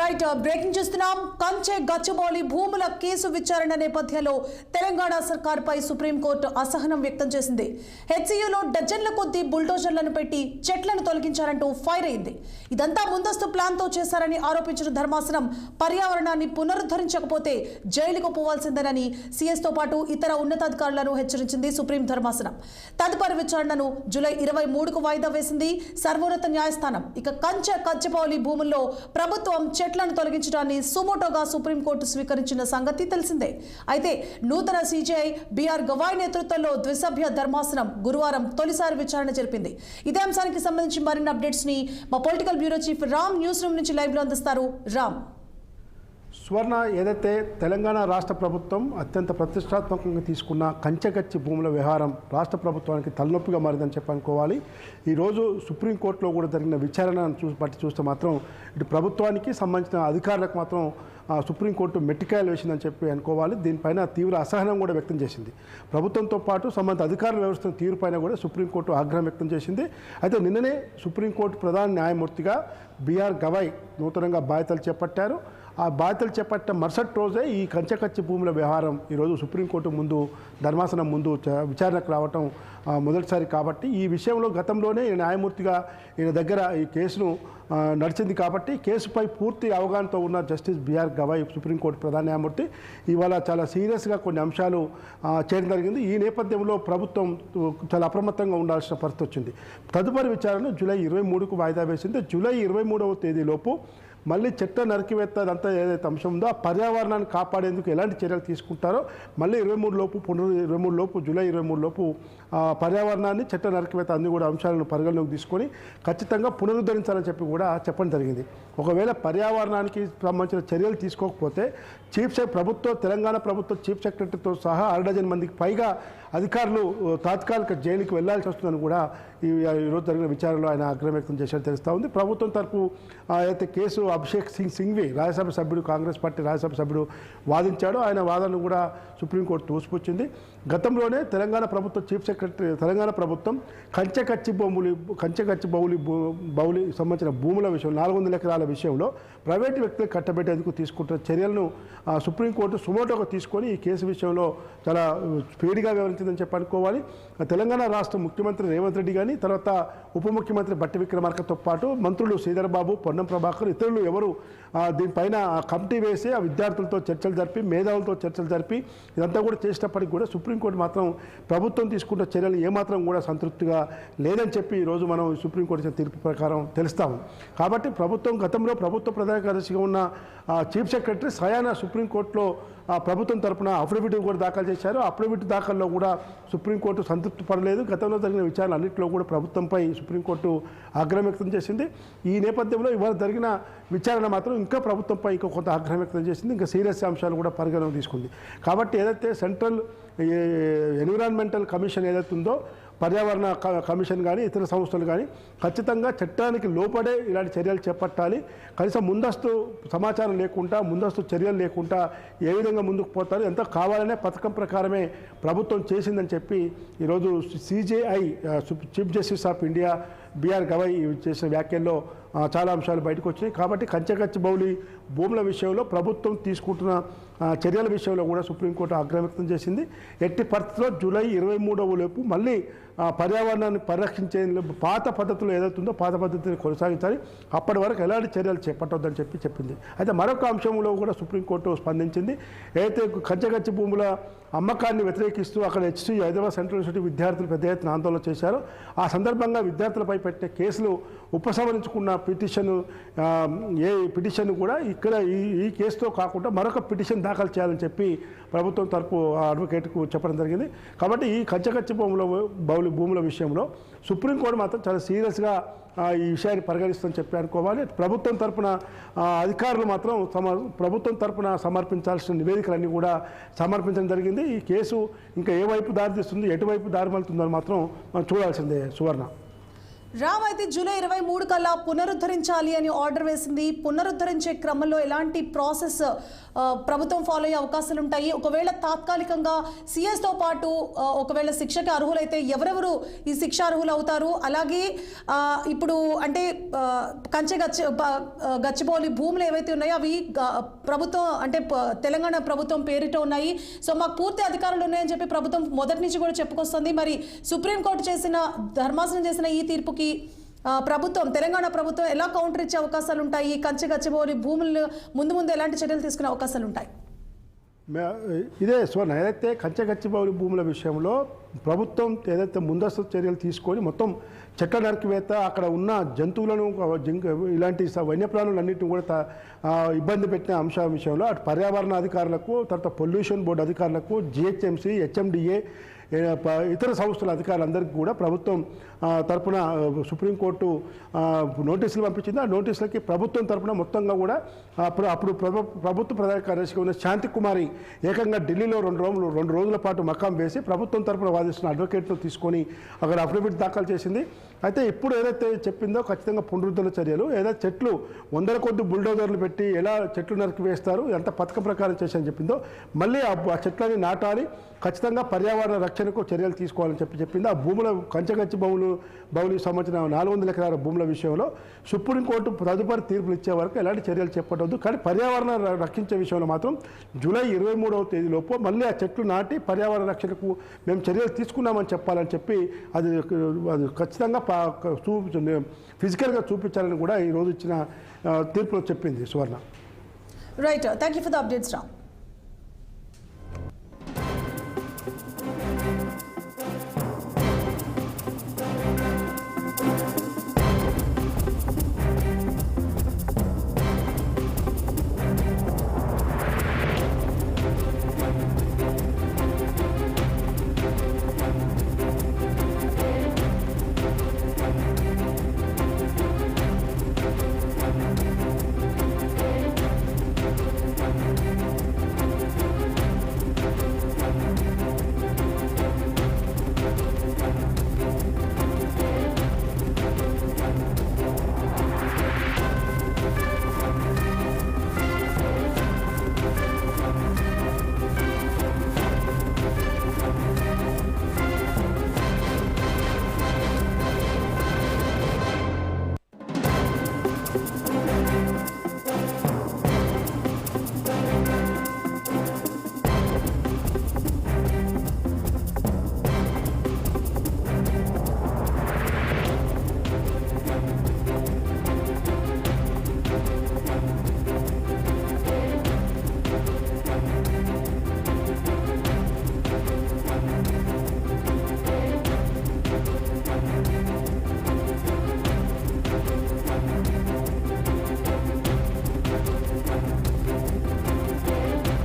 Right breaking చూస్తున్నాం. కంచె గచ్చిబౌలి భూముల కేసు విచారణ నేపథ్యంలో తెలంగాణ సర్కార్పై సుప్రీంకోర్టు అసహనం వ్యక్తం చేసింది. హెచ్సియూలో డజన్ల కొద్దీ బుల్డోజర్లను పెట్టి చెట్లను తొలగించారంటూ ఫైర్ అయింది. ఇదంతా ముందస్తు ప్లాన్తో చేశారని ఆరోపించిన ధర్మాసనం పర్యావరణాన్ని పునరుద్ధరించకపోతే జైలుకు పోవాల్సిందేనని సీఎస్తో పాటు ఇతర ఉన్నతాధికారులను హెచ్చరించింది సుప్రీం ధర్మాసనం. తదుపరి విచారణను జూలై 23కు వాయిదా వేసింది సర్వోన్నత న్యాయస్థానం. ఇక కంచె గచ్చిబౌలి భూముల్లో ప్రభుత్వం చెట్లను తొలగించడాన్ని సుమోటోగా సుప్రీంకోర్టు స్వీకరించిన సంగతి తెలిసిందే. అయితే నూతన సీజేఐ బిఆర్ గవాయ్ నేతృత్వంలో ద్విసభ్య ధర్మాసనం గురువారం తొలిసారి విచారణ జరిపింది. ఇదే అంశానికి సంబంధించి మరిన్ని అప్డేట్స్ ని మా political bureau chief Ram news room నుంచి లైవ్ లో అందిస్తారు. రామ్. సువర్ణ, ఏదైతే తెలంగాణ రాష్ట్ర ప్రభుత్వం అత్యంత ప్రతిష్టాత్మకంగా తీసుకున్న కంచెగచ్చి భూముల వ్యవహారం రాష్ట్ర ప్రభుత్వానికి తలనొప్పిగా మారిందని అనుకోవాలి. ఈరోజు సుప్రీంకోర్టులో కూడా జరిగిన విచారణను బట్టి చూస్తే మాత్రం ఇటు ప్రభుత్వానికి సంబంధించిన అధికారులకు మాత్రం సుప్రీంకోర్టు మెట్టికాయలు వేసిందని అనుకోవాలి. దీనిపైన తీవ్ర అసహనం కూడా వ్యక్తం చేసింది. ప్రభుత్వంతో పాటు సంబంధిత అధికారుల వ్యవస్థ తీరుపైన కూడా సుప్రీంకోర్టు ఆగ్రహం వ్యక్తం చేసింది. అయితే నిన్ననే సుప్రీంకోర్టు ప్రధాన న్యాయమూర్తిగా బిఆర్ గవాయ్ నూతనంగా బాధ్యతలు చేపట్టారు. ఆ బాధ్యతలు చేపట్టిన మరుసటి రోజే ఈ కంచెగచ్చి భూముల వ్యవహారం ఈరోజు సుప్రీంకోర్టు ముందు ధర్మాసనం ముందు విచారణకు రావటం మొదటిసారి. కాబట్టి ఈ విషయంలో గతంలోనే న్యాయమూర్తిగా ఈయన దగ్గర ఈ కేసును నడిచింది. కాబట్టి కేసుపై పూర్తి అవగాహనతో ఉన్న జస్టిస్ బిఆర్ గవాయ్ సుప్రీంకోర్టు ప్రధాన న్యాయమూర్తి ఇవాళ చాలా సీరియస్గా కొన్ని అంశాలు చేయడం జరిగింది. ఈ నేపథ్యంలో ప్రభుత్వం చాలా అప్రమత్తంగా ఉండాల్సిన పరిస్థితి వచ్చింది. తదుపరి విచారణ జూలై 23కు వాయిదా వేసింది. జూలై 23వ తేదీలోపు మళ్ళీ చెట్ల నరికివేత అదంతా ఏదైతే అంశం ఉందో ఆ పర్యావరణాన్ని కాపాడేందుకు ఎలాంటి చర్యలు తీసుకుంటారో మళ్ళీ 23 లోపు జూలై 23 లోపు పర్యావరణాన్ని చెట్ల నరికివేత అన్ని కూడా అంశాలను పరిగణలోకి తీసుకొని ఖచ్చితంగా పునరుద్ధరించాలని కూడా చెప్పడం జరిగింది. ఒకవేళ పర్యావరణానికి సంబంధించిన చర్యలు తీసుకోకపోతే తెలంగాణ ప్రభుత్వ చీఫ్ సెక్రటరీతో సహా 6 డజన్ మందికి పైగా అధికారులు తాత్కాలిక జైలుకి వెళ్లాల్సి వస్తుందని కూడా ఈరోజు జరిగిన విచారణలో ఆయన ఆగ్రహం వ్యక్తం చేసినట్టు తెలుస్తూ ఉంది. ప్రభుత్వం తరపు అయితే కేసు అభిషేక్ సింఘ్వి రాజ్యసభ సభ్యుడు, కాంగ్రెస్ పార్టీ రాజ్యసభ సభ్యుడు వాదించాడు. ఆయన వాదనను కూడా సుప్రీంకోర్టు తోసిపుచ్చింది. గతంలోనే తెలంగాణ ప్రభుత్వం కంచెగచ్చి బౌలి సంబంధించిన భూముల విషయం 400 ఎకరాల విషయంలో ప్రైవేటు వ్యక్తులు కట్టబెట్టేందుకు తీసుకుంటున్న చర్యలను సుప్రీంకోర్టు సుమోటోగా తీసుకొని ఈ కేసు విషయంలో చాలా స్పీడ్గా వివరించిందని అనుకోవాలి. తెలంగాణ రాష్ట్ర ముఖ్యమంత్రి రేవంత్ రెడ్డి కానీ, తర్వాత ఉప ముఖ్యమంత్రి బట్టి విక్రమార్కతో పాటు మంత్రులు శ్రీధర్ బాబు, పొన్నం ప్రభాకర్, ఇతరులు ఎవరు దీనిపైన కమిటీ వేసి ఆ విద్యార్థులతో చర్చలు జరిపి, మేధావులతో చర్చలు జరిపి ఇదంతా కూడా చేసినప్పటికీ కూడా సుప్రీంకోర్టు మాత్రం ప్రభుత్వం తీసుకున్న చర్యలు ఏమాత్రం కూడా సంతృప్తిగా లేదని ఈరోజు మనం సుప్రీంకోర్టు ఇచ్చిన తీర్పు ప్రకారం తెలుస్తాము. కాబట్టి గతంలో ప్రభుత్వ ప్రధాన కార్యదర్శిగా ఉన్న చీఫ్ సెక్రటరీ స్వయాన సుప్రీంకోర్టులో ప్రభుత్వం తరపున అఫిడవిట్ కూడా దాఖలు చేశారు. అఫిడవిట్ దాఖల్లో కూడా సుప్రీంకోర్టు సంతృప్తి పడలేదు. గతంలో జరిగిన విచారణ అన్నింటిలో కూడా ప్రభుత్వంపై సుప్రీంకోర్టు ఆగ్రహం వ్యక్తం చేసింది. ఈ నేపథ్యంలో ఇవాళ జరిగిన విచారణ మాత్రం ఇంకా ప్రభుత్వంపై కొంత ఆగ్రహం వ్యక్తం చేసింది. ఇంకా సీరియస్ అంశాలు కూడా పరిగణలోకి తీసుకుంది. కాబట్టి ఏదైతే సెంట్రల్ ఎన్విరాన్మెంటల్ కమిషన్ ఏదైతే ఉందో, పర్యావరణ కమిషన్ కానీ ఇతర సంస్థలు కానీ ఖచ్చితంగా చట్టానికి లోపడే ఇలాంటి చర్యలు చేపట్టాలి. కనీసం ముందస్తు సమాచారం లేకుండా, ముందస్తు చర్యలు లేకుండా ఏ విధంగా ముందుకు పోతారు, ఎంత కావాలనే పథకం ప్రకారమే ప్రభుత్వం చేసిందని ఈరోజు CJI chief justice of India BR Gavai చేసిన వ్యాఖ్యల్లో చాలా అంశాలు బయటకు వచ్చినాయి. కాబట్టి కంచెగచ్చి బౌలి భూముల విషయంలో ప్రభుత్వం తీసుకుంటున్న చర్యల విషయంలో కూడా సుప్రీంకోర్టు ఆగ్రహం వ్యక్తం చేసింది. ఎట్టి పరిస్థితుల్లో జూలై 23వ లోపు మళ్ళీ పర్యావరణాన్ని పరిరక్షించే పాత పద్ధతులు ఏదైతుందో పాత పద్ధతిని కొనసాగించాలి. అప్పటి వరకు ఎలాంటి చర్యలు చేపట్టొద్దని చెప్పింది. అయితే మరొక అంశంలో కూడా సుప్రీంకోర్టు స్పందించింది. ఏదైతే కంచెగచ్చి భూముల అమ్మకాన్ని వ్యతిరేకిస్తూ అక్కడ హెచ్సియు హైదరాబాద్ సెంట్రల్ యూనివర్సిటీ విద్యార్థులు పెద్ద ఎత్తున ఆందోళన చేశారు. ఆ సందర్భంగా విద్యార్థులపై పెట్టే కేసులు ఉపసంహరించుకున్న పిటిషన్ కూడా ఇక్కడ ఈ కేసుతో కాకుండా మరొక పిటిషన్ దాఖలు చేయాలని ప్రభుత్వం తరపు అడ్వకేట్కు చెప్పడం జరిగింది. కాబట్టి ఈ కంచెగచ్చి భూముల విషయంలో సుప్రీంకోర్టు మాత్రం చాలా సీరియస్గా ఈ విషయాన్ని పరిగణిస్తుందని అనుకోవాలి. ప్రభుత్వం తరపున అధికారులు మాత్రం ప్రభుత్వం తరపున సమర్పించాల్సిన నివేదికలన్నీ కూడా సమర్పించడం జరిగింది. ఈ కేసు ఇంకా ఏ వైపు దారితీస్తుంది, ఎటువైపు దారి మళ్తుందని మాత్రం మనం చూడాల్సిందే. సువర్ణ. రామ్ అయితే జూలై 23 కల్లా పునరుద్ధరించాలి అని ఆర్డర్ వేసింది. పునరుద్ధరించే క్రమంలో ఎలాంటి ప్రాసెస్ ప్రభుత్వం ఫాలో అయ్యే అవకాశాలు ఉంటాయి? ఒకవేళ తాత్కాలికంగా సిఎస్తో పాటు ఒకవేళ శిక్షకి అర్హులైతే ఎవరెవరు ఈ శిక్ష అర్హులు అవుతారు? అలాగే ఇప్పుడు అంటే గచ్చిబౌలి భూములు ఏవైతే ఉన్నాయో అవి ప్రభుత్వం అంటే తెలంగాణ ప్రభుత్వం పేరిట ఉన్నాయి. సో మాకు పూర్తి అధికారులు ఉన్నాయని చెప్పి ప్రభుత్వం మొదటి నుంచి కూడా చెప్పుకొస్తుంది. మరి సుప్రీంకోర్టు ధర్మాసనం చేసిన ఈ తీర్పుకి తెలంగాణ ప్రభుత్వం ఎలా కౌంటర్ ఇచ్చే అవకాశాలు ఉంటాయి? గచ్చిబౌలి భూములు ముందు ఎలాంటి చర్యలు తీసుకునే అవకాశాలు ఉంటాయి? ఇదే స్వర్ణ ఏదైతే గచ్చిబౌలి భూముల విషయంలో ప్రభుత్వం ఏదైతే ముందస్తు చర్యలు తీసుకొని మొత్తం చెట్ల నరికివేత, అక్కడ ఉన్న జంతువులను ఇలాంటి వన్యప్రాణులన్నింటినీ కూడా ఇబ్బంది పెట్టిన అంశం విషయంలో అటు పర్యావరణ అధికారులకు, తర్వాత పొల్యూషన్ బోర్డు అధికారులకు, జిహెచ్ఎంసీ, హెచ్ఎండిఏ, ఇతర సంస్థల అధికారులందరికీ కూడా ప్రభుత్వం తరపున సుప్రీంకోర్టు నోటీసులు పంపించింది. ఆ నోటీసులకి ప్రభుత్వం తరపున మొత్తంగా కూడా అప్పుడు ప్రభుత్వ ప్రధాన కార్యదర్శిగా ఉన్న శాంతికుమారి ఏకంగా ఢిల్లీలో 2 రోజుల పాటు మకాం వేసి ప్రభుత్వం తరపున వాదిస్తున్న అడ్వకేట్ను తీసుకొని అక్కడ అఫిడవిట్ దాఖలు చేసింది. అయితే ఇప్పుడు ఏదైతే చెప్పిందో ఖచ్చితంగా పునరుద్ధరణ చర్యలు, ఏదైతే చెట్లు 100 కొద్ది బుల్డోజర్లు పెట్టి ఎలా చెట్లు నరికి వేస్తారు, ఎంత పథకం ప్రకారం చేశారని చెప్పిందో మళ్ళీ ఆ చెట్లని నాటాలి, ఖచ్చితంగా పర్యావరణ రక్షణకు చర్యలు తీసుకోవాలని చెప్పింది. ఆ భూముల బౌలికి సంబంధించిన 400 ఎకరాల భూముల విషయంలో సుప్రీంకోర్టు తదుపరి తీర్పులు ఇచ్చే వరకు ఎలాంటి చర్యలు చేపట్టవద్దు. కానీ పర్యావరణ రక్షించే విషయంలో మాత్రం జూలై 23వ తేదీలోపు మళ్ళీ ఆ చెట్లు నాటి పర్యావరణ రక్షణకు మేము చర్యలు తీసుకున్నామని చెప్పాలని చెప్పి అది ఖచ్చితంగా ఫిజికల్గా చూపించాలని కూడా ఈరోజు ఇచ్చిన తీర్పులో చెప్పింది Suvarna. Right, thank you for the updates Ram.